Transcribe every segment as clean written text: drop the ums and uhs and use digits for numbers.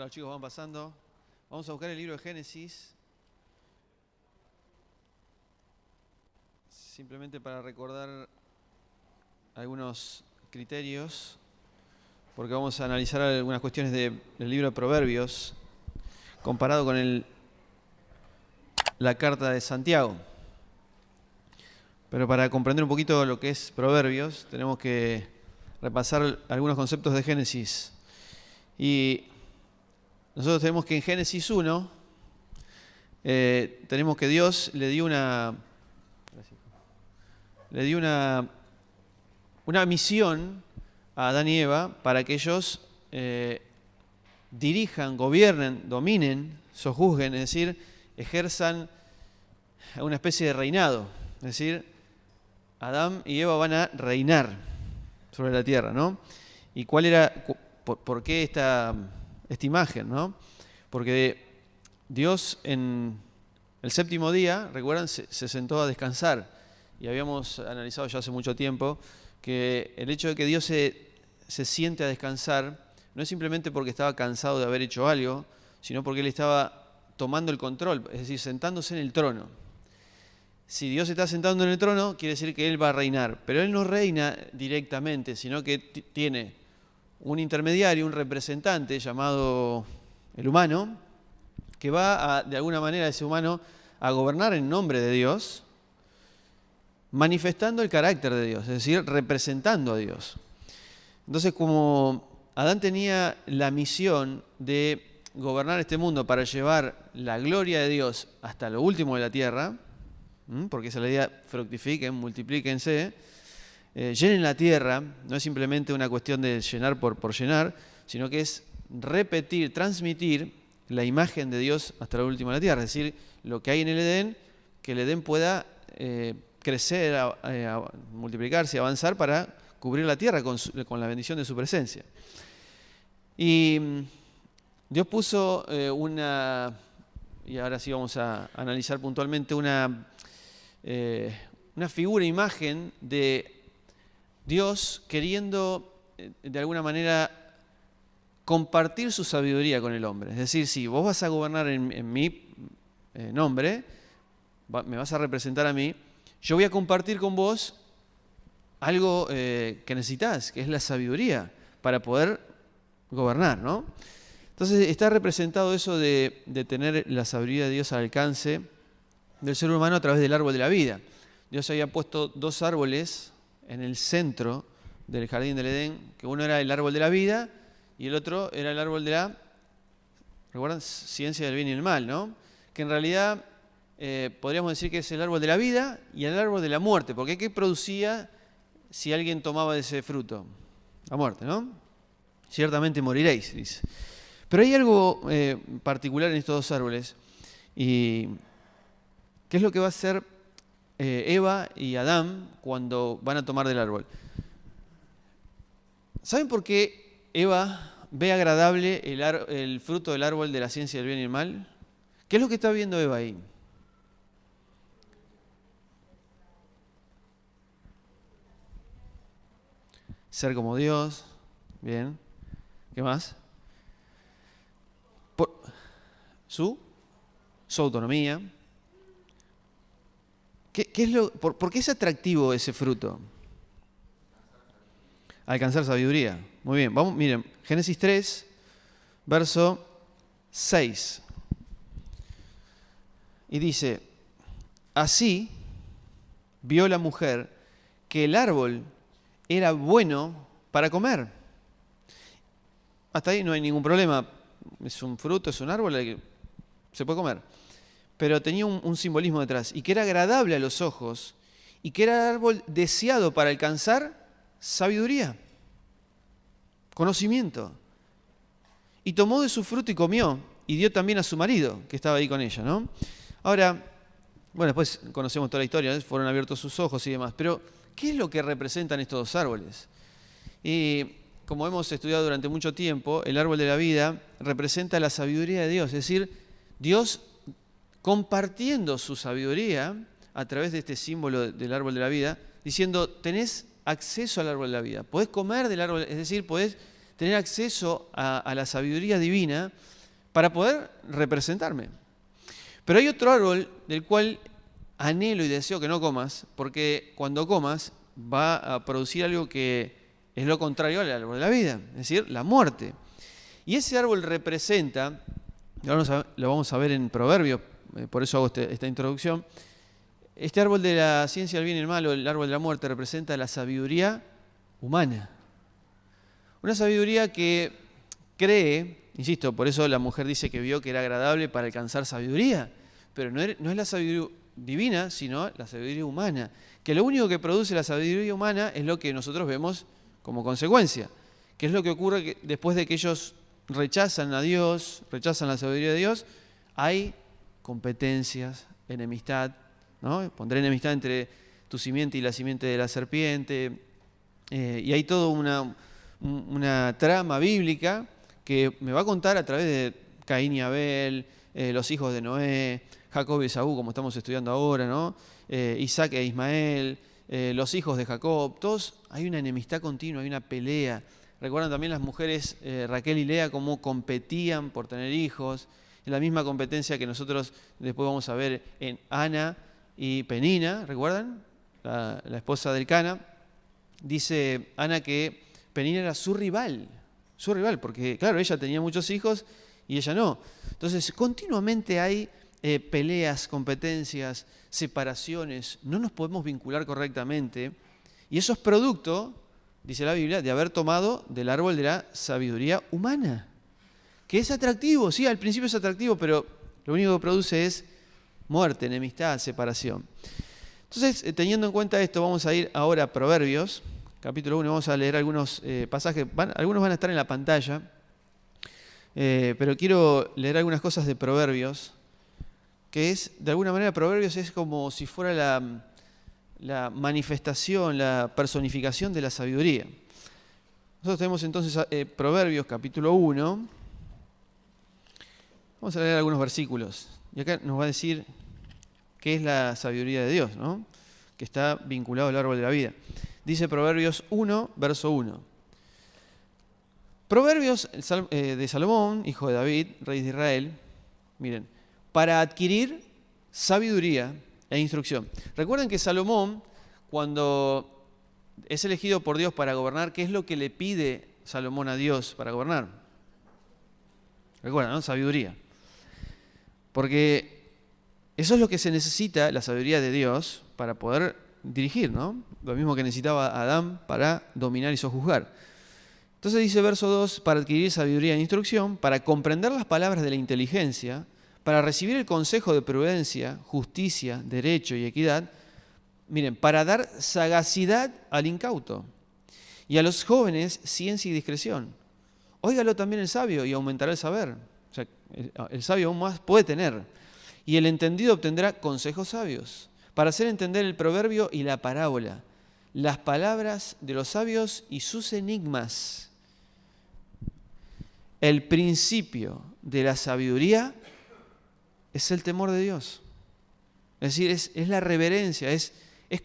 Los chicos van pasando. Vamos a buscar el libro de Génesis. Simplemente para recordar algunos criterios, porque vamos a analizar algunas cuestiones del libro de Proverbios comparado con la carta de Santiago. Pero para comprender un poquito lo que es Proverbios, tenemos que repasar algunos conceptos de Génesis. Y nosotros tenemos que en Génesis 1, tenemos que Dios le dio una misión a Adán y Eva para que ellos dirijan, gobiernen, dominen, sojuzguen, es decir, ejerzan una especie de reinado. Es decir, Adán y Eva van a reinar sobre la tierra, ¿no? ¿Y cuál era, por qué esta imagen, ¿no? Porque Dios en el séptimo día, recuerdan, se sentó a descansar. Y habíamos analizado ya hace mucho tiempo que el hecho de que Dios se siente a descansar no es simplemente porque estaba cansado de haber hecho algo, sino porque Él estaba tomando el control, es decir, sentándose en el trono. Si Dios está sentando en el trono, quiere decir que Él va a reinar. Pero Él no reina directamente, sino que tiene un intermediario, un representante llamado el humano, que va de alguna manera ese humano a gobernar en nombre de Dios, manifestando el carácter de Dios, es decir, representando a Dios. Entonces, como Adán tenía la misión de gobernar este mundo para llevar la gloria de Dios hasta lo último de la tierra, porque esa es la idea, fructifiquen, multiplíquense, llenen la tierra, no es simplemente una cuestión de llenar por llenar, sino que es repetir, transmitir la imagen de Dios hasta lo último de la tierra, es decir, lo que hay en el Edén, que el Edén pueda crecer, multiplicarse, avanzar para cubrir la tierra con la bendición de su presencia. Y Dios puso y ahora sí vamos a analizar puntualmente una figura, imagen de Dios queriendo de alguna manera compartir su sabiduría con el hombre. Es decir, si vos vas a gobernar en mi nombre, me vas a representar a mí, yo voy a compartir con vos algo que necesitas, que es la sabiduría para poder gobernar, ¿no? Entonces está representado eso de tener la sabiduría de Dios al alcance del ser humano a través del árbol de la vida. Dios había puesto dos árboles en el centro del jardín del Edén, que uno era el árbol de la vida y el otro era el árbol de la, ¿recuerdan? Ciencia del bien y el mal, ¿no? Que en realidad podríamos decir que es el árbol de la vida y el árbol de la muerte, porque ¿qué producía si alguien tomaba de ese fruto? La muerte, ¿no? Ciertamente moriréis, dice. Pero hay algo particular en estos dos árboles, y ¿qué es lo que va a hacer Eva y Adán cuando van a tomar del árbol? ¿Saben por qué Eva ve agradable el fruto del árbol de la ciencia del bien y el mal? ¿Qué es lo que está viendo Eva ahí? Ser como Dios. Bien. ¿Qué más? Su autonomía. ¿Por qué es atractivo ese fruto? Alcanzar sabiduría. Muy bien. Vamos, miren, Génesis 3, verso 6. Y dice, así vio la mujer que el árbol era bueno para comer. Hasta ahí no hay ningún problema. Es un fruto, es un árbol que se puede comer. Pero tenía un simbolismo detrás, y que era agradable a los ojos, y que era árbol deseado para alcanzar sabiduría, conocimiento. Y tomó de su fruto y comió, y dio también a su marido, que estaba ahí con ella, ¿no? Ahora, bueno, después conocemos toda la historia, ¿no? Fueron abiertos sus ojos y demás, pero ¿qué es lo que representan estos dos árboles? Y como hemos estudiado durante mucho tiempo, el árbol de la vida representa la sabiduría de Dios, es decir, Dios compartiendo su sabiduría a través de este símbolo del árbol de la vida, diciendo, tenés acceso al árbol de la vida, podés comer del árbol, es decir, podés tener acceso a la sabiduría divina para poder representarme. Pero hay otro árbol del cual anhelo y deseo que no comas, porque cuando comas va a producir algo que es lo contrario al árbol de la vida, es decir, la muerte. Y ese árbol representa, lo vamos a ver en Proverbios, por eso hago esta introducción, este árbol de la ciencia del bien y el mal, o el árbol de la muerte, representa la sabiduría humana. Una sabiduría que cree, insisto, por eso la mujer dice que vio que era agradable para alcanzar sabiduría, pero no es la sabiduría divina, sino la sabiduría humana, que lo único que produce la sabiduría humana es lo que nosotros vemos como consecuencia, que es lo que ocurre después de que ellos rechazan a Dios, rechazan la sabiduría de Dios, hay competencias, enemistad, ¿no? Pondré enemistad entre tu simiente y la simiente de la serpiente, y hay toda una trama bíblica que me va a contar a través de Caín y Abel, los hijos de Noé, Jacob y Esaú, como estamos estudiando ahora, ¿no? Isaac e Ismael, los hijos de Jacob, todos hay una enemistad continua, hay una pelea. Recuerdan también las mujeres Raquel y Lea cómo competían por tener hijos, la misma competencia que nosotros después vamos a ver en Ana y Penina, ¿recuerdan? La esposa del Cana. Dice Ana que Penina era su rival, porque claro, ella tenía muchos hijos y ella no. Entonces, continuamente hay peleas, competencias, separaciones, no nos podemos vincular correctamente y eso es producto, dice la Biblia, de haber tomado del árbol de la sabiduría humana, que es atractivo, sí, al principio es atractivo, pero lo único que produce es muerte, enemistad, separación. Entonces, teniendo en cuenta esto, vamos a ir ahora a Proverbios, capítulo 1, vamos a leer algunos pasajes, algunos van a estar en la pantalla, pero quiero leer algunas cosas de Proverbios, que es, de alguna manera, Proverbios es como si fuera la manifestación, la personificación de la sabiduría. Nosotros tenemos entonces Proverbios, capítulo 1, vamos a leer algunos versículos, y acá nos va a decir qué es la sabiduría de Dios, ¿no? Que está vinculado al árbol de la vida. Dice Proverbios 1, verso 1. Proverbios de Salomón, hijo de David, rey de Israel, miren, para adquirir sabiduría e instrucción. Recuerden que Salomón, cuando es elegido por Dios para gobernar, ¿qué es lo que le pide Salomón a Dios para gobernar? Recuerdan, ¿no? Sabiduría. Porque eso es lo que se necesita, la sabiduría de Dios, para poder dirigir, ¿no? Lo mismo que necesitaba Adán para dominar y sojuzgar. Entonces dice verso 2, para adquirir sabiduría e instrucción, para comprender las palabras de la inteligencia, para recibir el consejo de prudencia, justicia, derecho y equidad, miren, para dar sagacidad al incauto y a los jóvenes ciencia y discreción. Óigalo también el sabio y aumentará el saber. O sea, el sabio aún más puede tener. Y el entendido obtendrá consejos sabios, para hacer entender el proverbio y la parábola, las palabras de los sabios y sus enigmas. El principio de la sabiduría es el temor de Dios. Es decir, es la reverencia, es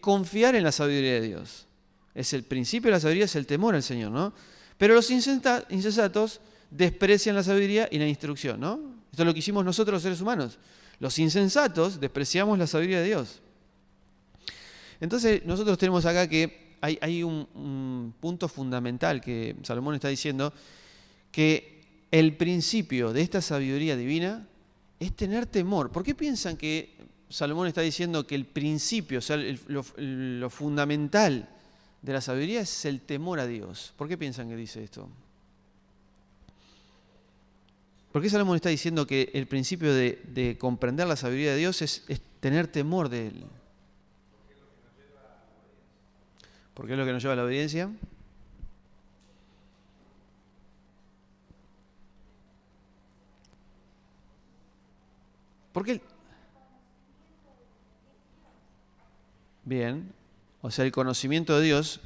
confiar en la sabiduría de Dios. Es el principio de la sabiduría, es el temor al Señor, ¿no? Pero los insensatos desprecian la sabiduría y la instrucción, ¿no? Esto es lo que hicimos nosotros los seres humanos. Los insensatos despreciamos la sabiduría de Dios. Entonces nosotros tenemos acá que hay un punto fundamental que Salomón está diciendo, que el principio de esta sabiduría divina es tener temor. ¿Por qué piensan que Salomón está diciendo que el principio, o sea, lo fundamental de la sabiduría es el temor a Dios? ¿Por qué piensan que dice esto? ¿Por qué Salomón está diciendo que el principio de comprender la sabiduría de Dios es tener temor de Él? ¿Por qué es lo que nos lleva a la obediencia? ¿Por qué? Bien, o sea, el conocimiento de Dios,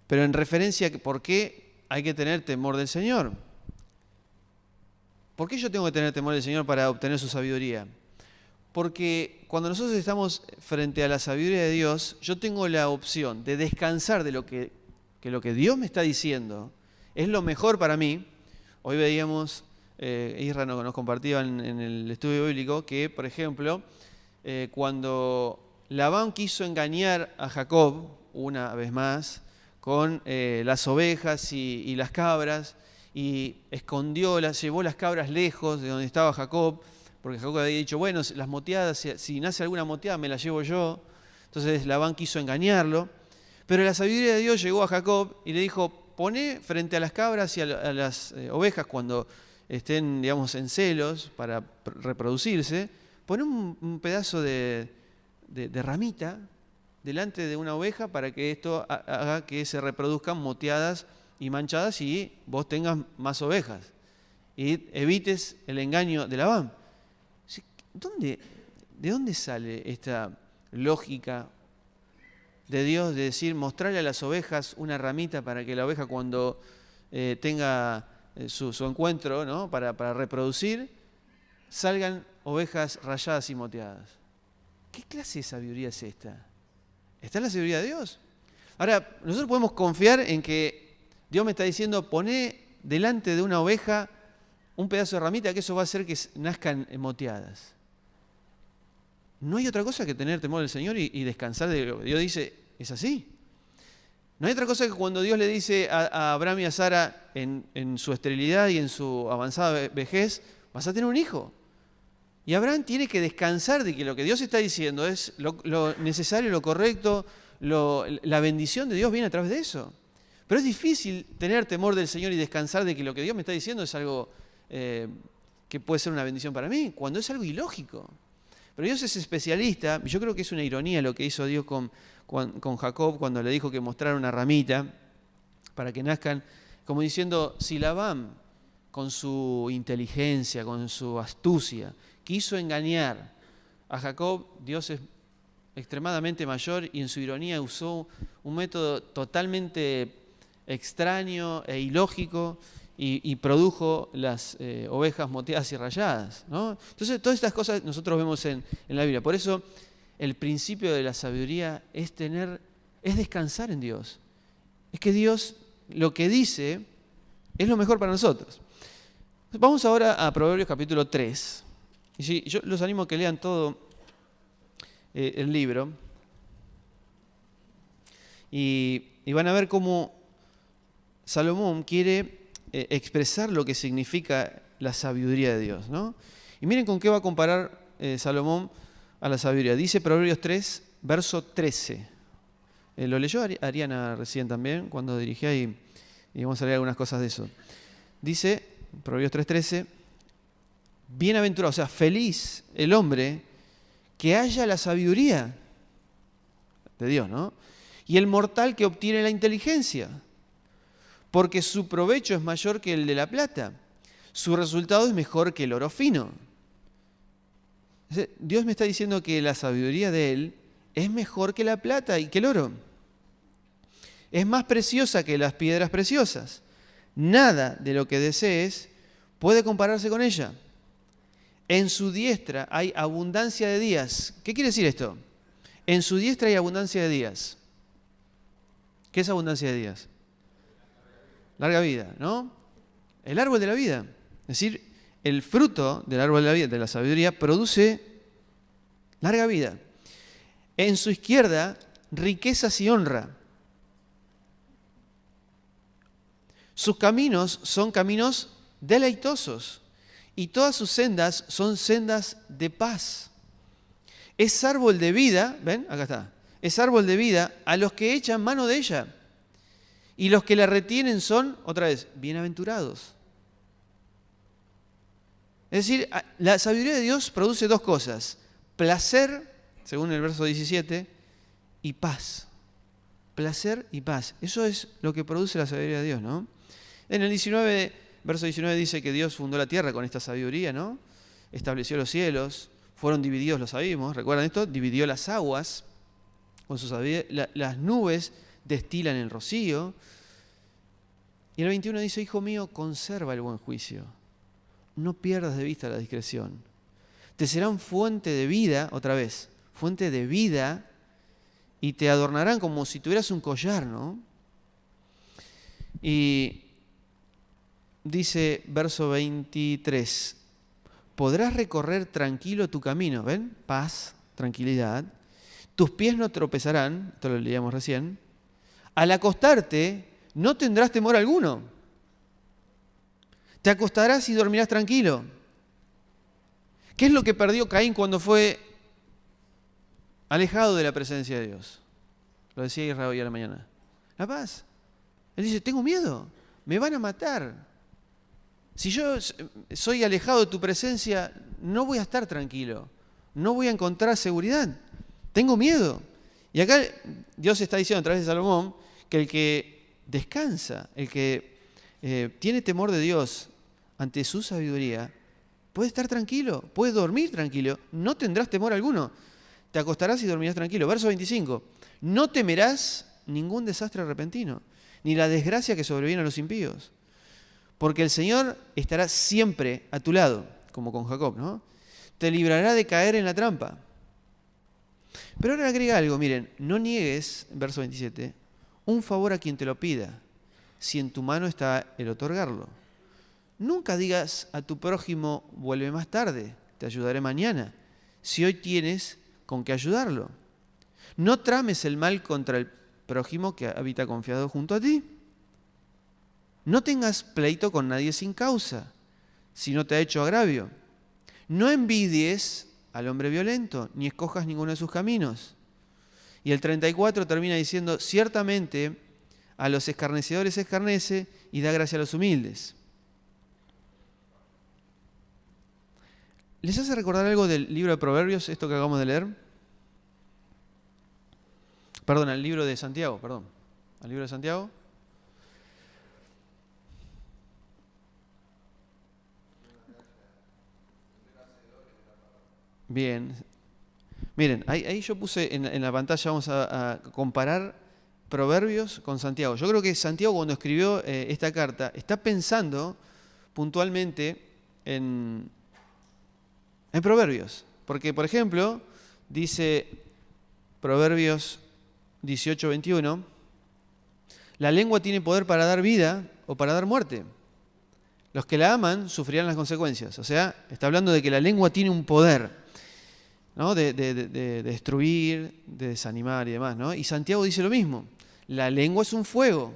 pero en referencia a por qué hay que tener temor del Señor. ¿Por qué yo tengo que tener temor del Señor para obtener su sabiduría? Porque cuando nosotros estamos frente a la sabiduría de Dios, yo tengo la opción de descansar de lo que Dios me está diciendo es lo mejor para mí. Hoy veíamos Isra nos compartía en el estudio bíblico que, por ejemplo, cuando Labán quiso engañar a Jacob, una vez más, con las ovejas y las cabras, y llevó las cabras lejos de donde estaba Jacob, porque Jacob había dicho, bueno, las moteadas, si nace alguna moteada me la llevo yo. Entonces Labán quiso engañarlo, pero la sabiduría de Dios llegó a Jacob y le dijo, poné frente a las cabras y a las ovejas cuando estén, digamos, en celos para reproducirse, poné un pedazo de ramita delante de una oveja para que esto haga que se reproduzcan moteadas y manchadas y vos tengas más ovejas y evites el engaño de Labán. ¿De dónde sale esta lógica de Dios de decir, mostrarle a las ovejas una ramita para que la oveja cuando tenga su encuentro, ¿no?, para reproducir, salgan ovejas rayadas y moteadas? ¿Qué clase de sabiduría es esta? ¿Está en la sabiduría de Dios? Ahora, nosotros podemos confiar en que Dios me está diciendo, poné delante de una oveja un pedazo de ramita, que eso va a hacer que nazcan moteadas. No hay otra cosa que tener temor del Señor y descansar de lo que Dios dice, es así. No hay otra cosa que cuando Dios le dice a Abraham y a Sara en su esterilidad y en su avanzada vejez, vas a tener un hijo. Y Abraham tiene que descansar de que lo que Dios está diciendo es lo necesario, lo correcto, la bendición de Dios viene a través de eso. Pero es difícil tener temor del Señor y descansar de que lo que Dios me está diciendo es algo que puede ser una bendición para mí, cuando es algo ilógico. Pero Dios es especialista, y yo creo que es una ironía lo que hizo Dios con Jacob cuando le dijo que mostrara una ramita para que nazcan, como diciendo, si Labán con su inteligencia, con su astucia, quiso engañar a Jacob, Dios es extremadamente mayor y en su ironía usó un método totalmente extraño e ilógico y produjo las ovejas moteadas y rayadas, ¿no? Entonces, todas estas cosas nosotros vemos en la Biblia. Por eso, el principio de la sabiduría es descansar en Dios. Es que Dios lo que dice es lo mejor para nosotros. Vamos ahora a Proverbios capítulo 3. Y sí, yo los animo a que lean todo el libro. Y van a ver cómo Salomón quiere expresar lo que significa la sabiduría de Dios, ¿no? Y miren con qué va a comparar Salomón a la sabiduría. Dice Proverbios 3, verso 13. Lo leyó Ariana recién también, cuando dirigía, y vamos a leer algunas cosas de eso. Dice, Proverbios 3:13, bienaventurado, o sea, feliz el hombre que haya la sabiduría de Dios, ¿no? Y el mortal que obtiene la inteligencia, porque su provecho es mayor que el de la plata, su resultado es mejor que el oro fino. Dios me está diciendo que la sabiduría de Él es mejor que la plata y que el oro. Es más preciosa que las piedras preciosas. Nada de lo que desees puede compararse con ella. En su diestra hay abundancia de días. ¿Qué quiere decir esto? En su diestra hay abundancia de días. ¿Qué es abundancia de días? Larga vida, ¿no? El árbol de la vida. Es decir, el fruto del árbol de la vida, de la sabiduría, produce larga vida. En su izquierda, riquezas y honra. Sus caminos son caminos deleitosos y todas sus sendas son sendas de paz. Es árbol de vida, ¿ven? Acá está. Es árbol de vida a los que echan mano de ella. Y los que la retienen son, otra vez, bienaventurados. Es decir, la sabiduría de Dios produce dos cosas. Placer, según el verso 17, y paz. Placer y paz. Eso es lo que produce la sabiduría de Dios, ¿no? En el 19, verso 19 dice que Dios fundó la tierra con esta sabiduría, ¿no? Estableció los cielos, fueron divididos los abismos. ¿Recuerdan esto? Dividió las aguas con su sabiduría. Las nubes destilan el rocío. Y el 21 dice, hijo mío, conserva el buen juicio. No pierdas de vista la discreción. Te serán fuente de vida, otra vez, fuente de vida, y te adornarán como si tuvieras un collar, ¿no? Y dice verso 23, podrás recorrer tranquilo tu camino, ¿ven? Paz, tranquilidad. Tus pies no tropezarán, esto lo leíamos recién. Al acostarte no tendrás temor alguno. Te acostarás y dormirás tranquilo. ¿Qué es lo que perdió Caín cuando fue alejado de la presencia de Dios? Lo decía Israel hoy a la mañana. La paz. Él dice, tengo miedo, me van a matar. Si yo soy alejado de tu presencia, no voy a estar tranquilo, no voy a encontrar seguridad, tengo miedo. Y acá Dios está diciendo a través de Salomón que el que descansa, el que tiene temor de Dios ante su sabiduría, puede estar tranquilo, puede dormir tranquilo, no tendrás temor alguno. Te acostarás y dormirás tranquilo. Verso 25, no temerás ningún desastre repentino, ni la desgracia que sobreviene a los impíos. Porque el Señor estará siempre a tu lado, como con Jacob, ¿no? Te librará de caer en la trampa. Pero ahora agrega algo, miren, no niegues, verso 27, un favor a quien te lo pida, si en tu mano está el otorgarlo. Nunca digas a tu prójimo, vuelve más tarde, te ayudaré mañana, si hoy tienes con qué ayudarlo. No trames el mal contra el prójimo que habita confiado junto a ti. No tengas pleito con nadie sin causa, si no te ha hecho agravio. No envidies al hombre violento, ni escojas ninguno de sus caminos. Y el 34 termina diciendo, ciertamente a los escarnecedores escarnece y da gracia a los humildes. ¿Les hace recordar algo del libro de Proverbios, esto que acabamos de leer? Perdón, al libro de Santiago, perdón. Al libro de Santiago. Bien. Miren, ahí yo puse en la pantalla, vamos a comparar Proverbios con Santiago. Yo creo que Santiago cuando escribió esta carta está pensando puntualmente en Proverbios. Porque, por ejemplo, dice Proverbios 18:21, la lengua tiene poder para dar vida o para dar muerte. Los que la aman sufrirán las consecuencias. O sea, está hablando de que la lengua tiene un poder, ¿no? de destruir, de desanimar y demás, ¿no? Y Santiago dice lo mismo. La lengua es un fuego.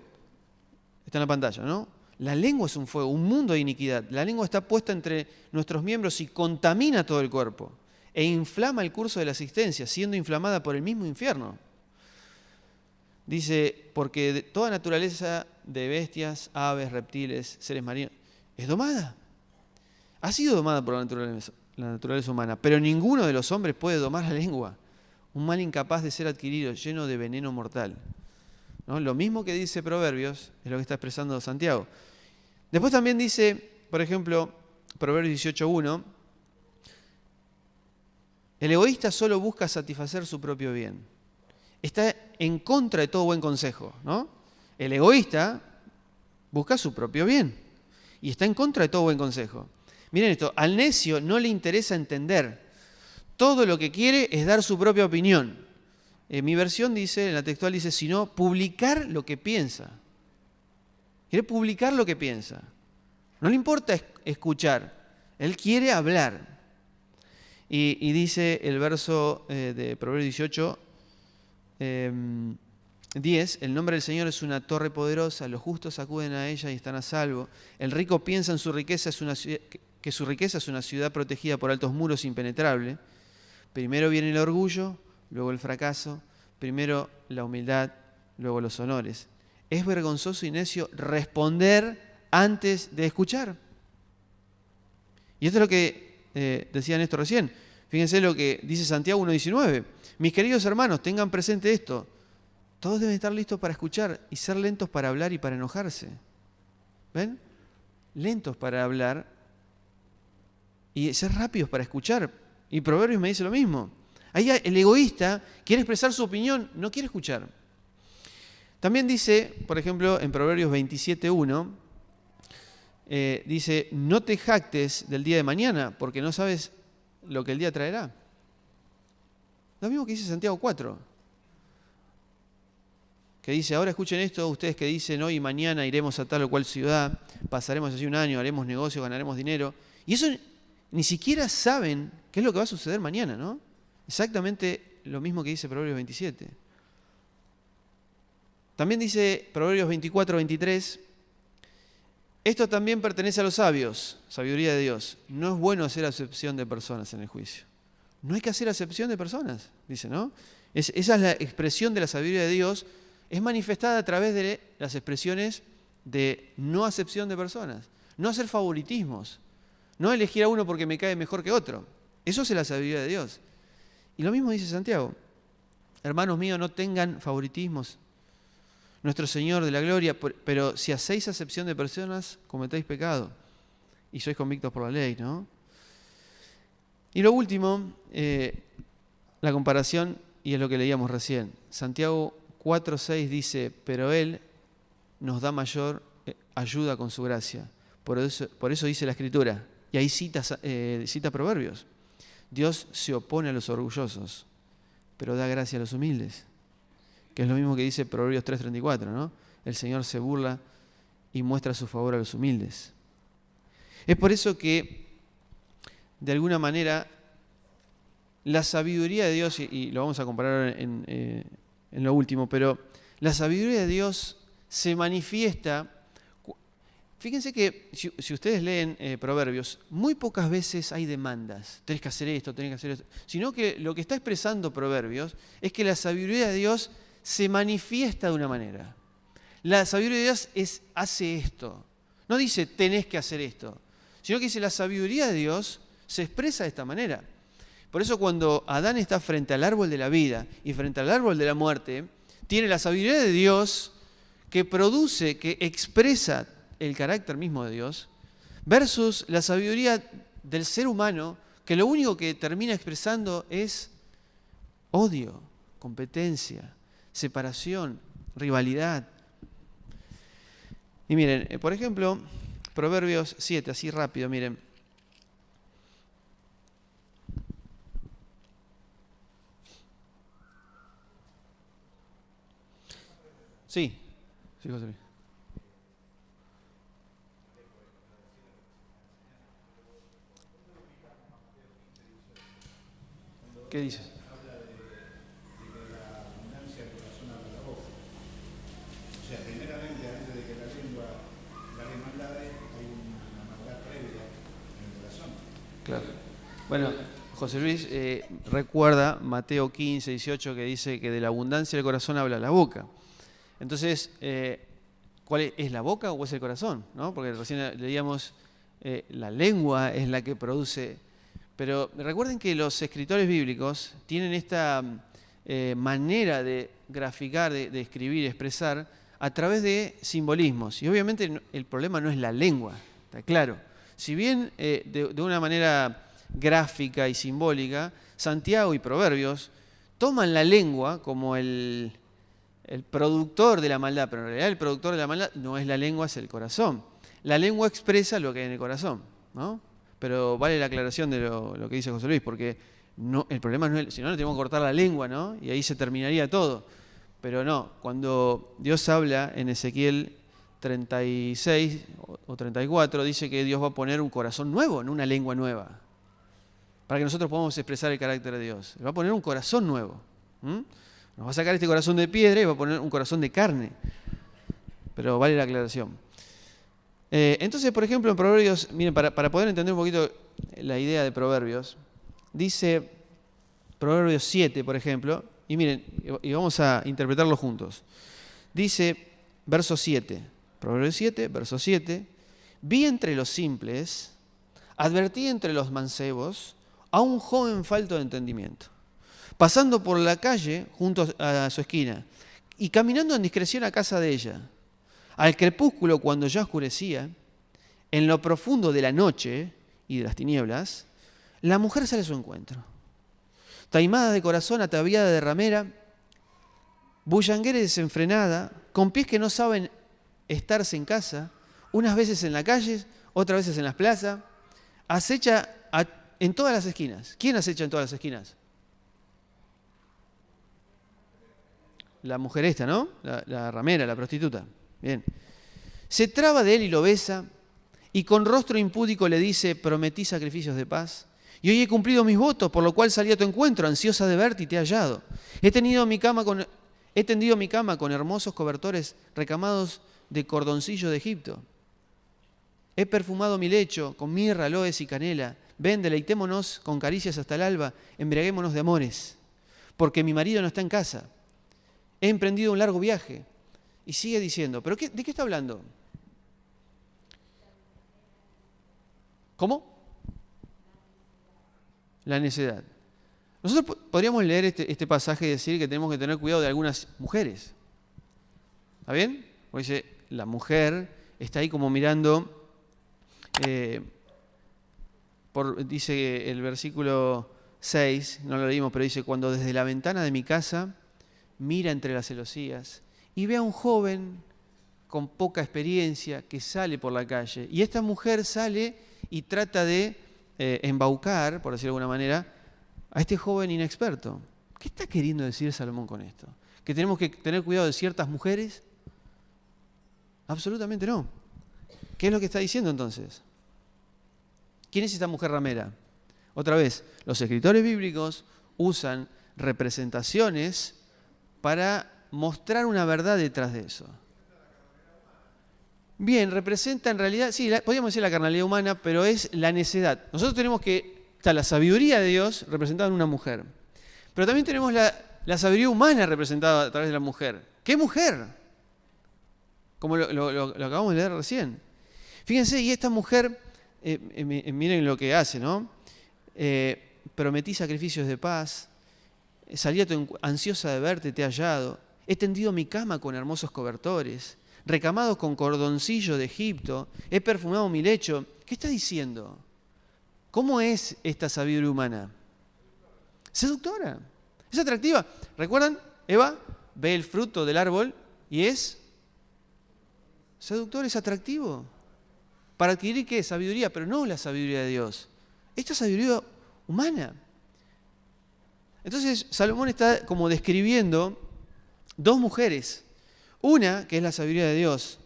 Está en la pantalla, ¿no? La lengua es un fuego, un mundo de iniquidad. La lengua está puesta entre nuestros miembros y contamina todo el cuerpo e inflama el curso de la existencia, siendo inflamada por el mismo infierno. Dice, porque toda naturaleza de bestias, aves, reptiles, seres marinos, es domada. Ha sido domada por la naturaleza humana, pero ninguno de los hombres puede domar la lengua. Un mal incapaz de ser adquirido, lleno de veneno mortal. ¿No? Lo mismo que dice Proverbios es lo que está expresando Santiago. Después también dice, por ejemplo, Proverbios 18:1, el egoísta solo busca satisfacer su propio bien. Está en contra de todo buen consejo, ¿no? El egoísta busca su propio bien y está en contra de todo buen consejo. Miren esto, al necio no le interesa entender. Todo lo que quiere es dar su propia opinión. Mi versión dice, en la textual dice, sino publicar lo que piensa. Quiere publicar lo que piensa. No le importa escuchar, él quiere hablar. Y dice el verso de Proverbios 18, 10, el nombre del Señor es una torre poderosa, los justos acuden a ella y están a salvo. El rico piensa en su riqueza, que su riqueza es una ciudad protegida por altos muros impenetrables. Primero viene el orgullo, luego el fracaso, primero la humildad, luego los honores. Es vergonzoso y necio responder antes de escuchar. Y esto es lo que decía Néstor recién. Fíjense lo que dice Santiago 1:19. Mis queridos hermanos, tengan presente esto. Todos deben estar listos para escuchar y ser lentos para hablar y para enojarse. ¿Ven? Lentos para hablar y ser rápidos para escuchar. Y Proverbios me dice lo mismo. Ahí el egoísta quiere expresar su opinión, no quiere escuchar. También dice, por ejemplo, en Proverbios 27:1, dice, no te jactes del día de mañana, porque no sabes lo que el día traerá. Lo mismo que dice Santiago 4. que dice, ahora escuchen esto, ustedes que dicen, hoy y mañana iremos a tal o cual ciudad, pasaremos allí un año, haremos negocio, ganaremos dinero. Y eso ni siquiera saben qué es lo que va a suceder mañana, ¿no? Exactamente lo mismo que dice Proverbios 27. También dice Proverbios 24, 23, esto también pertenece a los sabios, sabiduría de Dios. No es bueno hacer acepción de personas en el juicio. No hay que hacer acepción de personas, dice, ¿no? Esa es la expresión de la sabiduría de Dios, es manifestada a través de las expresiones de no acepción de personas, no hacer favoritismos, no elegir a uno porque me cae mejor que otro. Eso es la sabiduría de Dios. Y lo mismo dice Santiago. Hermanos míos, no tengan favoritismos. Nuestro Señor de la gloria, pero si hacéis acepción de personas, cometéis pecado y sois convictos por la ley, ¿no? Y lo último, la comparación, y es lo que leíamos recién. Santiago 4:6 dice, pero Él nos da mayor ayuda con su gracia. Por eso dice la Escritura, y ahí cita Proverbios. Dios se opone a los orgullosos, pero da gracia a los humildes. Que es lo mismo que dice Proverbios 3:34, ¿no? El Señor se burla y muestra su favor a los humildes. Es por eso que, de alguna manera, la sabiduría de Dios, y lo vamos a comparar en lo último, pero la sabiduría de Dios se manifiesta. Fíjense que si ustedes leen Proverbios, muy pocas veces hay demandas. Tenés que hacer esto, tenés que hacer esto. Sino que lo que está expresando Proverbios es que la sabiduría de Dios se manifiesta de una manera. La sabiduría de Dios hace esto. No dice tenés que hacer esto, sino que dice la sabiduría de Dios se expresa de esta manera. Por eso cuando Adán está frente al árbol de la vida y frente al árbol de la muerte, tiene la sabiduría de Dios que produce, que expresa el carácter mismo de Dios, versus la sabiduría del ser humano que lo único que termina expresando es odio, competencia, separación, rivalidad. Y miren, por ejemplo, Proverbios 7, así rápido, miren. Sí, José Luis. ¿Qué dices? O sea, primeramente, antes de que la lengua gane maldades, hay una maldad previa en el corazón. Claro. Bueno, José Luis recuerda Mateo 15, 18, que dice que de la abundancia del corazón habla la boca. Entonces, ¿cuál es la boca o es el corazón? ¿No? Porque recién leíamos, la lengua es la que produce. Pero recuerden que los escritores bíblicos tienen esta manera de graficar, de escribir, expresar, a través de simbolismos. Y obviamente el problema no es la lengua, está claro. Si bien de una manera gráfica y simbólica, Santiago y Proverbios toman la lengua como el productor de la maldad, pero en realidad el productor de la maldad no es la lengua, es el corazón. La lengua expresa lo que hay en el corazón, ¿no? Pero vale la aclaración de lo que dice José Luis, porque no, el problema no es, si no, tenemos que cortar la lengua, ¿no? Y ahí se terminaría todo. Pero no, cuando Dios habla en Ezequiel 36 o 34, dice que Dios va a poner un corazón nuevo, no una lengua nueva, para que nosotros podamos expresar el carácter de Dios. Va a poner un corazón nuevo. Nos va a sacar este corazón de piedra y va a poner un corazón de carne. Pero vale la aclaración. Entonces, por ejemplo, en Proverbios, miren, para poder entender un poquito la idea de Proverbios, dice Proverbios 7, por ejemplo, y miren, y vamos a interpretarlo juntos. Dice, verso 7, Proverbios 7, verso 7, vi entre los simples, advertí entre los mancebos, a un joven falto de entendimiento, pasando por la calle junto a su esquina, y caminando en discreción a casa de ella. Al crepúsculo, cuando ya oscurecía, en lo profundo de la noche y de las tinieblas, la mujer sale a su encuentro. Taimada de corazón, ataviada de ramera, bullanguera y desenfrenada, con pies que no saben estarse en casa, unas veces en la calle, otras veces en las plazas, acecha en todas las esquinas. ¿Quién acecha en todas las esquinas? la mujer esta, ¿no? La ramera, la prostituta. Bien. Se traba de él y lo besa, y con rostro impúdico le dice: prometí sacrificios de paz, y hoy he cumplido mis votos, por lo cual salí a tu encuentro, ansiosa de verte, y te he hallado. He tendido mi cama con hermosos cobertores recamados de cordoncillo de Egipto. He perfumado mi lecho con mirra, aloes y canela. Ven, deleitémonos con caricias hasta el alba, embriaguémonos de amores, porque mi marido no está en casa. He emprendido un largo viaje. Y sigue diciendo, ¿pero de qué está hablando? ¿Cómo? La necedad. Nosotros podríamos leer este pasaje y decir que tenemos que tener cuidado de algunas mujeres. ¿Está bien? Porque dice, la mujer está ahí como mirando, dice el versículo 6, no lo leímos, pero dice, cuando desde la ventana de mi casa mira entre las celosías y ve a un joven con poca experiencia que sale por la calle. Y esta mujer sale y trata de embaucar, por decirlo de alguna manera, a este joven inexperto. ¿Qué está queriendo decir Salomón con esto? ¿Que tenemos que tener cuidado de ciertas mujeres? Absolutamente no. ¿Qué es lo que está diciendo entonces? ¿Quién es esta mujer ramera? Otra vez, los escritores bíblicos usan representaciones para mostrar una verdad detrás de eso. Bien, representa en realidad, sí, podríamos decir la carnalidad humana, pero es la necedad. Nosotros tenemos que, está la sabiduría de Dios representada en una mujer, pero también tenemos la sabiduría humana representada a través de la mujer. ¿Qué mujer? Como lo acabamos de leer recién. Fíjense, y esta mujer, miren lo que hace, ¿no? Prometí sacrificios de paz, salí ansiosa de verte, te he hallado, he tendido mi cama con hermosos cobertores, recamados con cordoncillo de Egipto, he perfumado mi lecho. ¿Qué está diciendo? ¿Cómo es esta sabiduría humana? Seductora. Es atractiva. ¿Recuerdan? Eva ve el fruto del árbol y es seductor, es atractivo. ¿Para adquirir qué? Sabiduría, pero no la sabiduría de Dios. Esta es sabiduría humana. Entonces Salomón está como describiendo dos mujeres. Una, que es la sabiduría de Dios,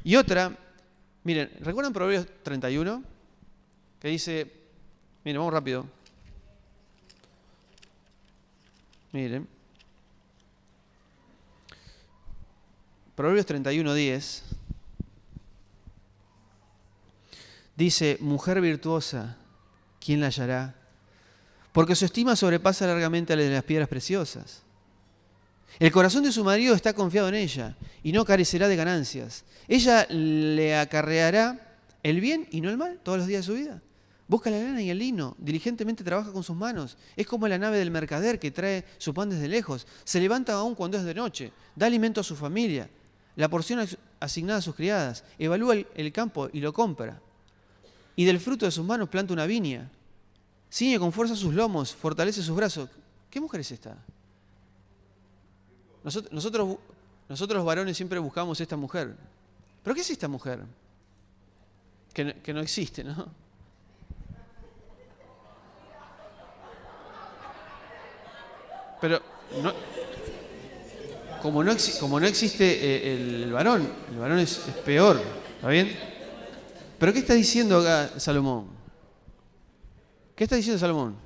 y otra, miren, ¿recuerdan Proverbios 31? Que dice, miren, vamos rápido. Miren. Proverbios 31:10 dice, mujer virtuosa, ¿quién la hallará? Porque su estima sobrepasa largamente a la de las piedras preciosas. El corazón de su marido está confiado en ella y no carecerá de ganancias. Ella le acarreará el bien y no el mal todos los días de su vida. Busca la lana y el lino, diligentemente trabaja con sus manos. Es como la nave del mercader que trae su pan desde lejos. Se levanta aún cuando es de noche, da alimento a su familia, la porción asignada a sus criadas, evalúa el campo y lo compra. Y del fruto de sus manos planta una viña. Ciñe con fuerza sus lomos, fortalece sus brazos. ¿Qué mujer es esta? Nosotros los varones siempre buscamos esta mujer. ¿Pero qué es esta mujer? Que no existe, ¿no? Pero como no existe el varón es peor, ¿está bien? ¿Pero qué está diciendo acá Salomón? ¿Qué está diciendo Salomón?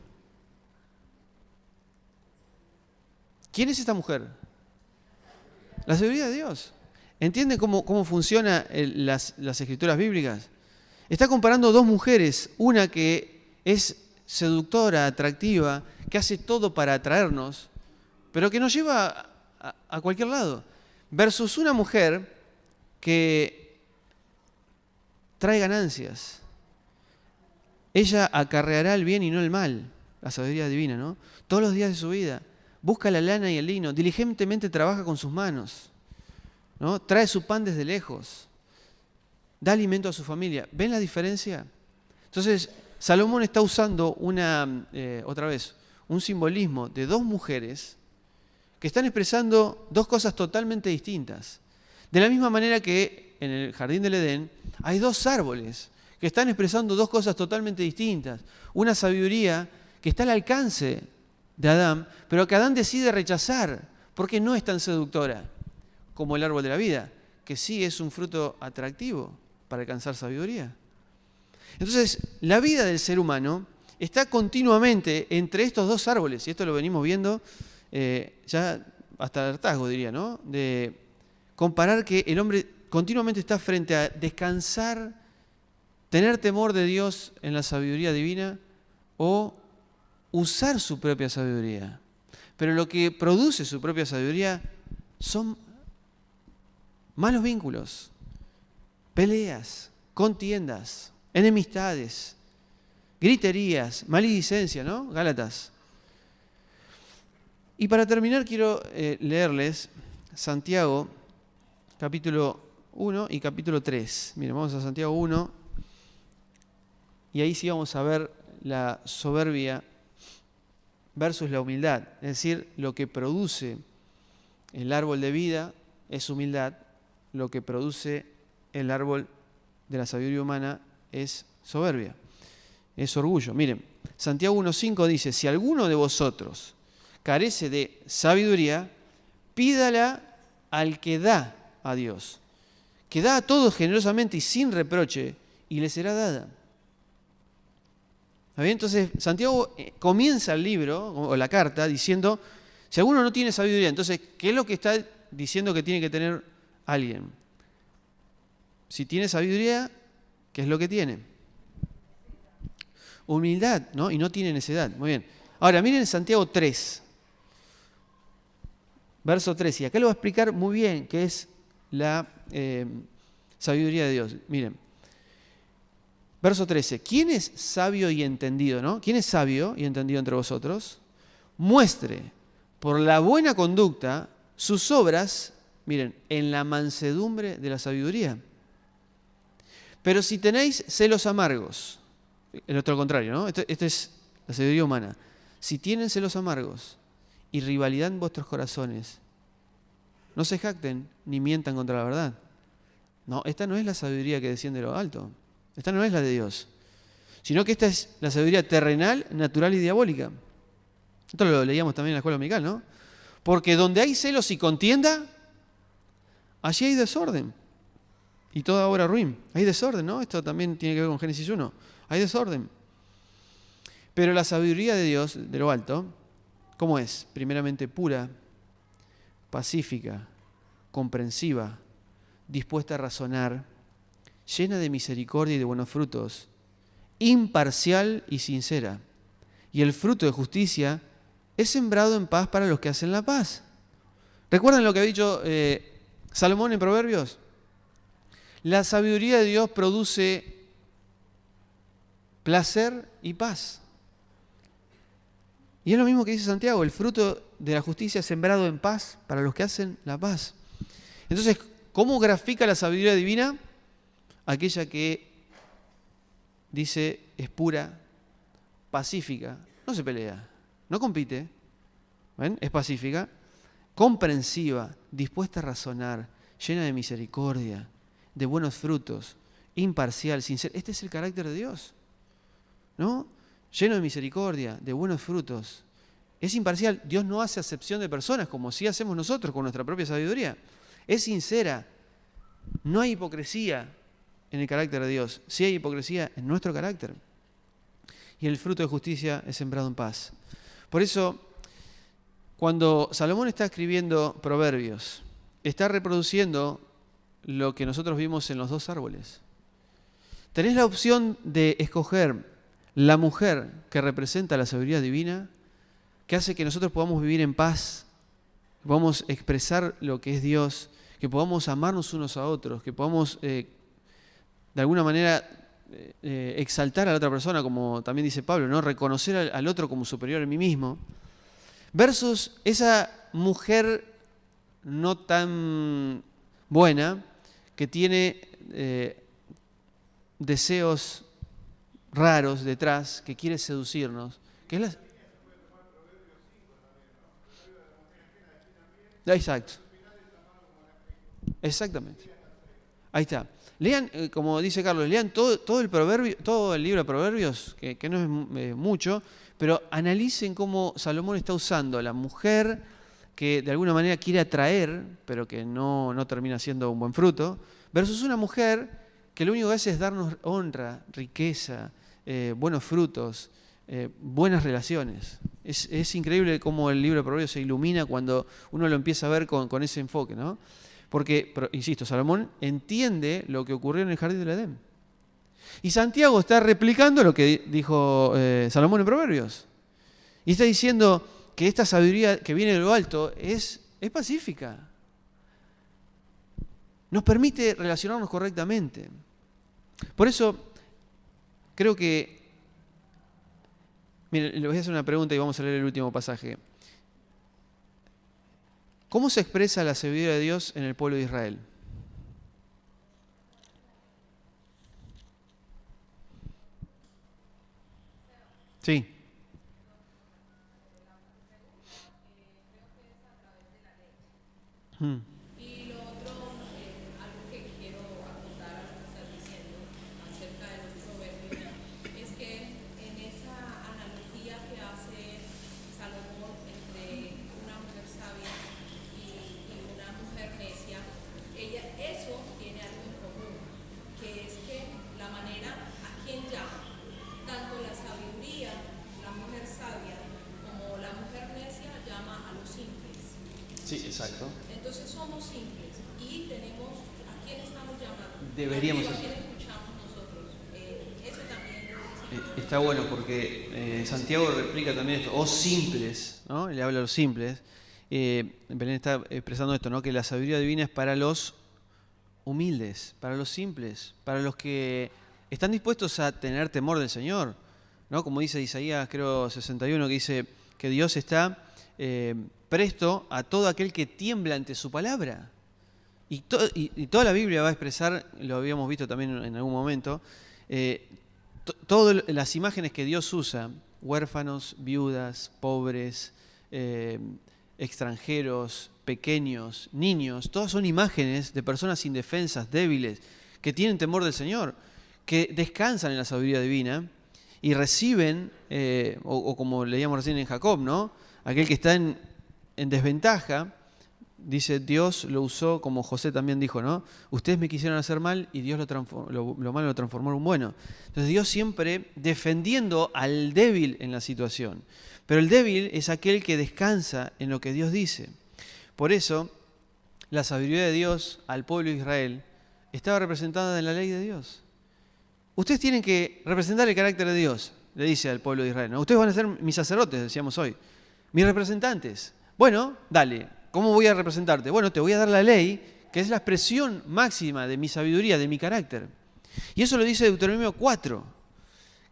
¿Quién es esta mujer? La sabiduría de Dios. ¿Entienden cómo funcionan las escrituras bíblicas? Está comparando dos mujeres, una que es seductora, atractiva, que hace todo para atraernos, pero que nos lleva a cualquier lado, versus una mujer que trae ganancias. Ella acarreará el bien y no el mal, la sabiduría divina, ¿no? Todos los días de su vida. Busca la lana y el lino, diligentemente trabaja con sus manos, ¿no? Trae su pan desde lejos, da alimento a su familia. ¿Ven la diferencia? Entonces, Salomón está usando otra vez, un simbolismo de dos mujeres que están expresando dos cosas totalmente distintas. De la misma manera que en el jardín del Edén hay dos árboles que están expresando dos cosas totalmente distintas. Una sabiduría que está al alcance de Adán, pero que Adán decide rechazar Porque no es tan seductora como el árbol de la vida, que sí es un fruto atractivo para alcanzar sabiduría. Entonces, la vida del ser humano está continuamente entre estos dos árboles, y esto lo venimos viendo ya hasta el hartazgo, diría, ¿no? De comparar que el hombre continuamente está frente a descansar, tener temor de Dios en la sabiduría divina o usar su propia sabiduría. Pero lo que produce su propia sabiduría son malos vínculos, peleas, contiendas, enemistades, griterías, maledicencia, ¿no? Gálatas. Y para terminar quiero leerles Santiago, capítulo 1 y capítulo 3. Miren, vamos a Santiago 1 y ahí sí vamos a ver la soberbia versus la humildad. Es decir, lo que produce el árbol de vida es humildad, lo que produce el árbol de la sabiduría humana es soberbia, es orgullo. Miren, Santiago 1.5 dice, si alguno de vosotros carece de sabiduría, pídala al que da a Dios, que da a todos generosamente y sin reproche, y le será dada. ¿Está bien? Entonces, Santiago comienza el libro, o la carta, diciendo, si alguno no tiene sabiduría, entonces, ¿qué es lo que está diciendo que tiene que tener alguien? Si tiene sabiduría, ¿qué es lo que tiene? Humildad, ¿no? Y no tiene necedad. Muy bien. Ahora, miren Santiago 3, verso 3. Y acá lo va a explicar muy bien qué es la sabiduría de Dios. Miren. Verso 13. ¿Quién es sabio y entendido, no? ¿Quién es sabio y entendido entre vosotros? Muestre por la buena conducta sus obras, miren, en la mansedumbre de la sabiduría. Pero si tenéis celos amargos, en otro contrario, ¿no? Esta es la sabiduría humana. Si tienen celos amargos y rivalidad en vuestros corazones, no se jacten ni mientan contra la verdad. No, esta no es la sabiduría que desciende de lo alto. Esta no es la de Dios. Sino que esta es la sabiduría terrenal, natural y diabólica. Esto lo leíamos también en la escuela dominical, ¿no? Porque donde hay celos y contienda, allí hay desorden. Y toda obra ruin. Hay desorden, ¿no? Esto también tiene que ver con Génesis 1. Hay desorden. Pero la sabiduría de Dios, de lo alto, ¿cómo es? Primeramente pura, pacífica, comprensiva, dispuesta a razonar, llena de misericordia y de buenos frutos, imparcial y sincera. Y el fruto de justicia es sembrado en paz para los que hacen la paz. ¿Recuerdan lo que ha dicho Salomón en Proverbios? La sabiduría de Dios produce placer y paz. Y es lo mismo que dice Santiago, el fruto de la justicia es sembrado en paz para los que hacen la paz. Entonces, ¿cómo grafica la sabiduría divina? Aquella que dice es pura, pacífica, no se pelea, no compite, ¿ven? Es pacífica, comprensiva, dispuesta a razonar, llena de misericordia, de buenos frutos, imparcial, sincera. Este es el carácter de Dios, ¿no? Lleno de misericordia, de buenos frutos. Es imparcial. Dios no hace acepción de personas como sí hacemos nosotros con nuestra propia sabiduría. Es sincera. No hay hipocresía en el carácter de Dios. Sí hay hipocresía en nuestro carácter. Y el fruto de justicia es sembrado en paz. Por eso, cuando Salomón está escribiendo Proverbios, está reproduciendo lo que nosotros vimos en los dos árboles. Tenés la opción de escoger la mujer que representa la sabiduría divina, que hace que nosotros podamos vivir en paz, que podamos expresar lo que es Dios, que podamos amarnos unos a otros, que podamos de alguna manera exaltar a la otra persona, como también dice Pablo, ¿no? Reconocer al otro como superior a mí mismo, versus esa mujer no tan buena que tiene deseos raros detrás, que quiere seducirnos, que es la... Exacto. Exactamente. Ahí está. Lean, como dice Carlos, lean todo el libro de Proverbios, que no es mucho, pero analicen cómo Salomón está usando a la mujer que de alguna manera quiere atraer, pero que no termina siendo un buen fruto, versus una mujer que lo único que hace es darnos honra, riqueza, buenos frutos, buenas relaciones. Es increíble cómo el libro de Proverbios se ilumina cuando uno lo empieza a ver con ese enfoque, ¿no? Porque, pero, insisto, Salomón entiende lo que ocurrió en el jardín del Edén. Y Santiago está replicando lo que dijo Salomón en Proverbios. Y está diciendo que esta sabiduría que viene de lo alto es pacífica. Nos permite relacionarnos correctamente. Por eso, creo que... Miren, les voy a hacer una pregunta y vamos a leer el último pasaje. ¿Cómo se expresa la sabiduría de Dios en el pueblo de Israel? Sí. Hmm. Y lo otro, algo que quiero apuntar a lo que estás diciendo acerca de los proverbios, es que en esa analogía que hace Salomón entre una mujer sabia y una mujer necia, eso tiene algo en común, que es que la manera a quien llama, tanto la sabiduría, la mujer sabia, como la mujer necia, llama a los simples. Sí, exacto. Entonces somos simples y tenemos a quién estamos llamando. Deberíamos a hacer. quién escuchamos nosotros. Eso también Está bueno porque Santiago replica también esto, oh simples, ¿no? Le habla a los simples. Belén está expresando esto, ¿no? Que la sabiduría divina es para los humildes, para los simples, para los que están dispuestos a tener temor del Señor, ¿no? Como dice Isaías, creo 61, que dice que Dios está presto a todo aquel que tiembla ante su palabra. Y toda la Biblia va a expresar, lo habíamos visto también en algún momento, todas las imágenes que Dios usa, huérfanos, viudas, pobres, extranjeros, pequeños, niños, todas son imágenes de personas indefensas, débiles, que tienen temor del Señor, que descansan en la sabiduría divina y reciben, o como leíamos recién en Jacob, ¿no? Aquel que está en desventaja, dice, Dios lo usó, como José también dijo, ¿no? Ustedes me quisieron hacer mal y Dios lo malo lo transformó en bueno. Entonces Dios siempre defendiendo al débil en la situación. Pero el débil es aquel que descansa en lo que Dios dice. Por eso, la sabiduría de Dios al pueblo de Israel estaba representada en la ley de Dios. Ustedes tienen que representar el carácter de Dios, le dice al pueblo de Israel, ¿no? Ustedes van a ser mis sacerdotes, decíamos hoy, mis representantes. Bueno, dale, ¿cómo voy a representarte? Bueno, te voy a dar la ley, que es la expresión máxima de mi sabiduría, de mi carácter. Y eso lo dice Deuteronomio 4.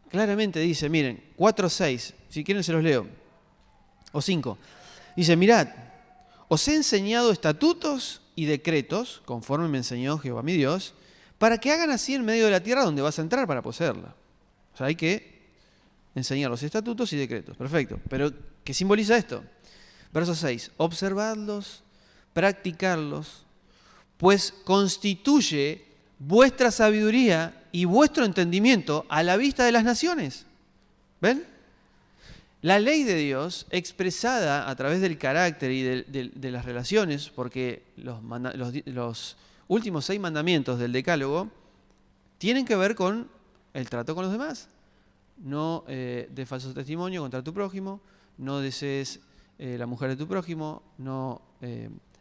Claramente dice, miren, 4:6, si quieren se los leo, o 5. Dice, mirad, os he enseñado estatutos y decretos, conforme me enseñó Jehová mi Dios, para que hagan así en medio de la tierra donde vas a entrar para poseerla. O sea, hay que enseñar los estatutos y decretos. Perfecto. Pero, ¿qué simboliza esto? Verso 6. Observadlos, practicarlos, pues constituye vuestra sabiduría y vuestro entendimiento a la vista de las naciones. ¿Ven? La ley de Dios, expresada a través del carácter y de las relaciones, porque los últimos 6 mandamientos del Decálogo tienen que ver con el trato con los demás. No des falso testimonio contra tu prójimo, no desees la mujer de tu prójimo, no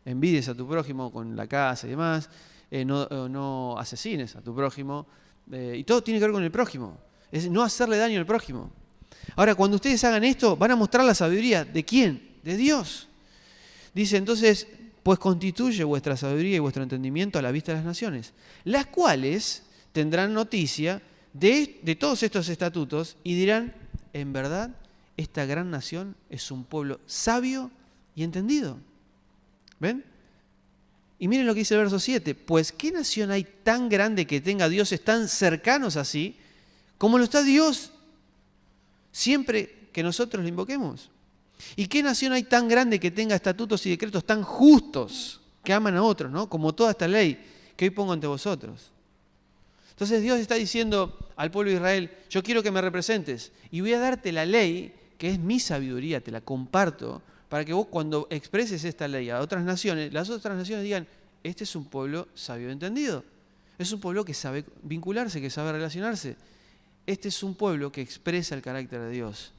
envidies a tu prójimo con la casa y demás, no asesines a tu prójimo, y todo tiene que ver con el prójimo, es no hacerle daño al prójimo. Ahora, cuando ustedes hagan esto, van a mostrar la sabiduría. ¿De quién? De Dios. Dice entonces, pues constituye vuestra sabiduría y vuestro entendimiento a la vista de las naciones, las cuales tendrán noticia de todos estos estatutos y dirán, en verdad, esta gran nación es un pueblo sabio y entendido. ¿Ven? Y miren lo que dice el verso 7. Pues, ¿qué nación hay tan grande que tenga dioses tan cercanos así como lo está Dios siempre que nosotros lo invoquemos? ¿Y qué nación hay tan grande que tenga estatutos y decretos tan justos que aman a otros, ¿no? Como toda esta ley que hoy pongo ante vosotros? Entonces Dios está diciendo al pueblo de Israel, yo quiero que me representes y voy a darte la ley, que es mi sabiduría, te la comparto, para que vos cuando expreses esta ley a otras naciones, las otras naciones digan, este es un pueblo sabio y entendido. Es un pueblo que sabe vincularse, que sabe relacionarse. Este es un pueblo que expresa el carácter de Dios.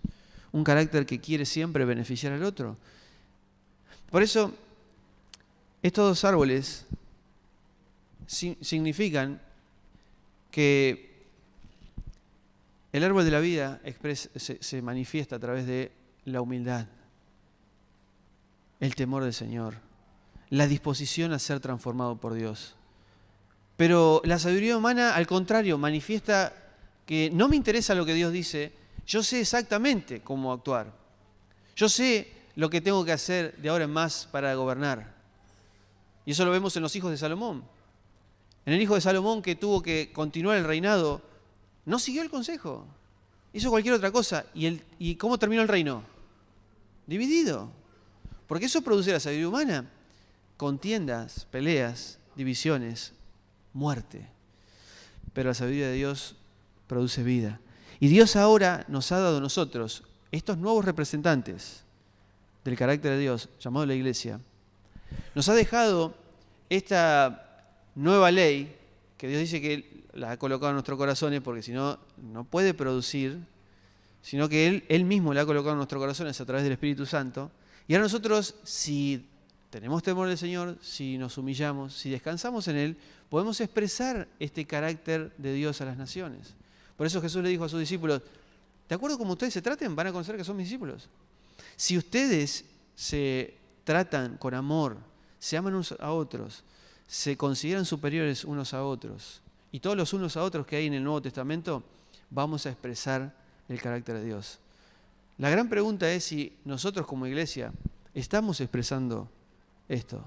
Un carácter que quiere siempre beneficiar al otro. Por eso, estos dos árboles significan que el árbol de la vida se manifiesta a través de la humildad, el temor del Señor, la disposición a ser transformado por Dios. Pero la sabiduría humana, al contrario, manifiesta que no me interesa lo que Dios dice, yo sé exactamente cómo actuar. Yo sé lo que tengo que hacer de ahora en más para gobernar. Y eso lo vemos en los hijos de Salomón. En el hijo de Salomón que tuvo que continuar el reinado, no siguió el consejo, hizo cualquier otra cosa. ¿Y cómo terminó el reino? Dividido. Porque eso produce la sabiduría humana. Contiendas, peleas, divisiones, muerte. Pero la sabiduría de Dios produce vida. Y Dios ahora nos ha dado a nosotros estos nuevos representantes del carácter de Dios, llamado la Iglesia. Nos ha dejado esta nueva ley que Dios dice que la ha colocado en nuestros corazones, porque si no, no puede producir, sino que Él mismo la ha colocado en nuestros corazones a través del Espíritu Santo. Y ahora nosotros, si tenemos temor del Señor, si nos humillamos, si descansamos en Él, podemos expresar este carácter de Dios a las naciones. Por eso Jesús le dijo a sus discípulos, de acuerdo a cómo ustedes se traten, van a conocer que son mis discípulos. Si ustedes se tratan con amor, se aman unos a otros, se consideran superiores unos a otros, y todos los unos a otros que hay en el Nuevo Testamento, vamos a expresar el carácter de Dios. La gran pregunta es si nosotros como iglesia estamos expresando esto.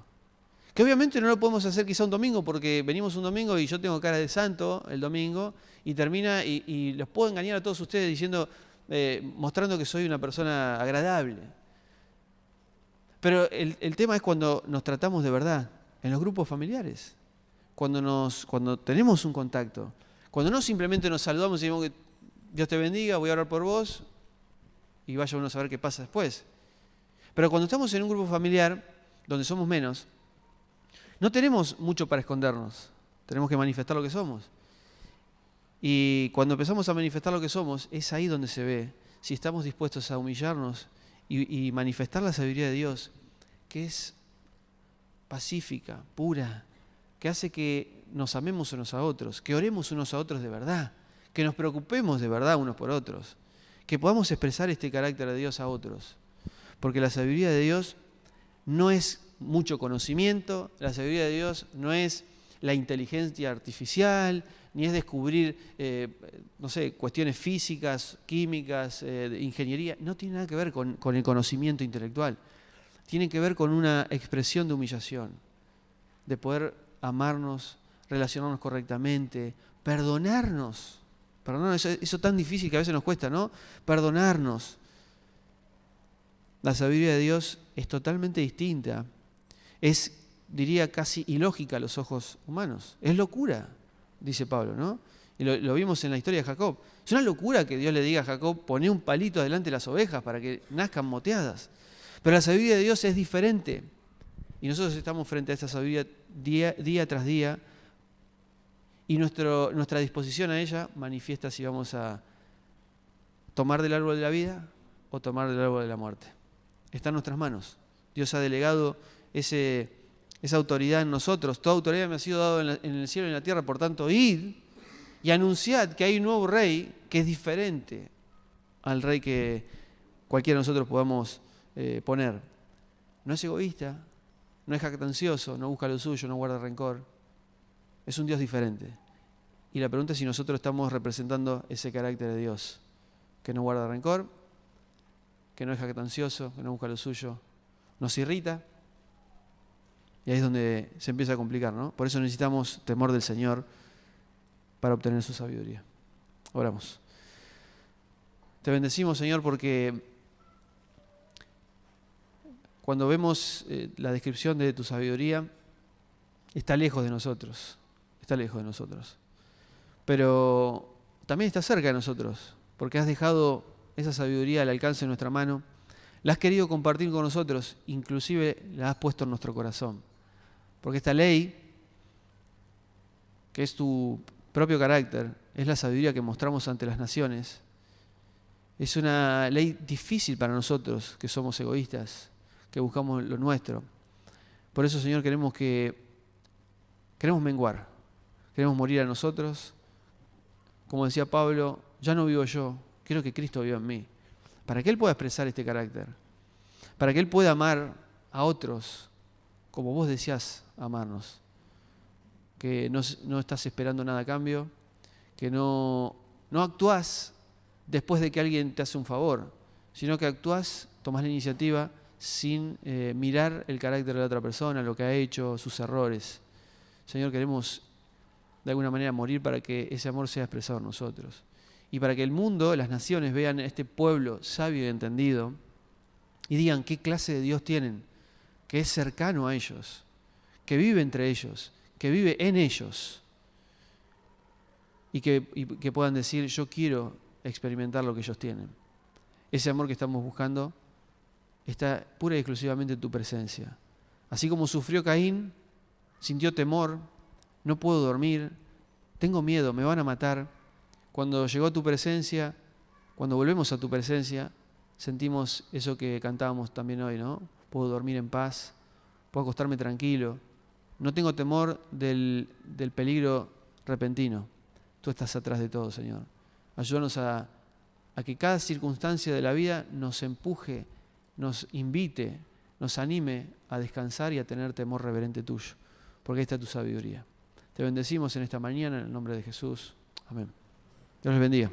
Que obviamente no lo podemos hacer quizá un domingo, porque venimos un domingo y yo tengo cara de santo el domingo, y termina y los puedo engañar a todos ustedes diciendo, mostrando que soy una persona agradable. Pero el tema es cuando nos tratamos de verdad, en los grupos familiares, cuando tenemos un contacto, cuando no simplemente nos saludamos y decimos que Dios te bendiga, voy a orar por vos, y vaya uno a saber qué pasa después. Pero cuando estamos en un grupo familiar, donde somos menos, no tenemos mucho para escondernos, tenemos que manifestar lo que somos. Y cuando empezamos a manifestar lo que somos, es ahí donde se ve si estamos dispuestos a humillarnos y manifestar la sabiduría de Dios, que es pacífica, pura, que hace que nos amemos unos a otros, que oremos unos a otros de verdad, que nos preocupemos de verdad unos por otros, que podamos expresar este carácter de Dios a otros. Porque la sabiduría de Dios no es mucho conocimiento, la sabiduría de Dios no es la inteligencia artificial, ni es descubrir, cuestiones físicas, químicas, de ingeniería. No tiene nada que ver con el conocimiento intelectual. Tiene que ver con una expresión de humillación, de poder amarnos, relacionarnos correctamente, perdonarnos. Eso tan difícil que a veces nos cuesta, ¿no? Perdonarnos. La sabiduría de Dios es totalmente distinta. Es, diría, casi ilógica a los ojos humanos. Es locura, dice Pablo, ¿no? Y lo vimos en la historia de Jacob. Es una locura que Dios le diga a Jacob, poné un palito adelante de las ovejas para que nazcan moteadas. Pero la sabiduría de Dios es diferente. Y nosotros estamos frente a esta sabiduría día tras día. Y nuestra disposición a ella manifiesta si vamos a tomar del árbol de la vida o tomar del árbol de la muerte. Está en nuestras manos. Dios ha delegado esa autoridad en nosotros. Toda autoridad me ha sido dada en el cielo y en la tierra, por tanto, id y anunciad que hay un nuevo rey que es diferente al rey que cualquiera de nosotros podamos poner. No es egoísta, no es jactancioso, no busca lo suyo, no guarda rencor. Es un Dios diferente. Y la pregunta es si nosotros estamos representando ese carácter de Dios, que no guarda rencor, que no es jactancioso, que no busca lo suyo, nos irrita. Y ahí es donde se empieza a complicar, ¿no? Por eso necesitamos temor del Señor para obtener su sabiduría. Oramos. Te bendecimos, Señor, porque cuando vemos la descripción de tu sabiduría, está lejos de nosotros. Está lejos de nosotros. Pero también está cerca de nosotros, porque has dejado esa sabiduría al alcance de nuestra mano, la has querido compartir con nosotros, inclusive la has puesto en nuestro corazón. Porque esta ley, que es tu propio carácter, es la sabiduría que mostramos ante las naciones, es una ley difícil para nosotros, que somos egoístas, que buscamos lo nuestro. Por eso, Señor, queremos menguar, queremos morir a nosotros. Como decía Pablo, ya no vivo yo, quiero que Cristo viva en mí. Para que Él pueda expresar este carácter, para que Él pueda amar a otros como vos deseás amarnos, que no estás esperando nada a cambio, que no actuás después de que alguien te hace un favor, sino que actuás, tomás la iniciativa sin mirar el carácter de la otra persona, lo que ha hecho, sus errores. Señor, queremos de alguna manera morir para que ese amor sea expresado en nosotros. Y para que el mundo, las naciones, vean a este pueblo sabio y entendido y digan qué clase de Dios tienen, que es cercano a ellos, que vive entre ellos, que vive en ellos. Y que puedan decir, yo quiero experimentar lo que ellos tienen. Ese amor que estamos buscando está pura y exclusivamente en tu presencia. Así como sufrió Caín, sintió temor, no puedo dormir, tengo miedo, me van a matar. Cuando llegó a tu presencia, cuando volvemos a tu presencia, sentimos eso que cantábamos también hoy, ¿no? Puedo dormir en paz, puedo acostarme tranquilo, no tengo temor del peligro repentino. Tú estás atrás de todo, Señor. Ayúdanos a que cada circunstancia de la vida nos empuje, nos invite, nos anime a descansar y a tener temor reverente tuyo, porque ahí está tu sabiduría. Te bendecimos en esta mañana en el nombre de Jesús. Amén. Dios les bendiga.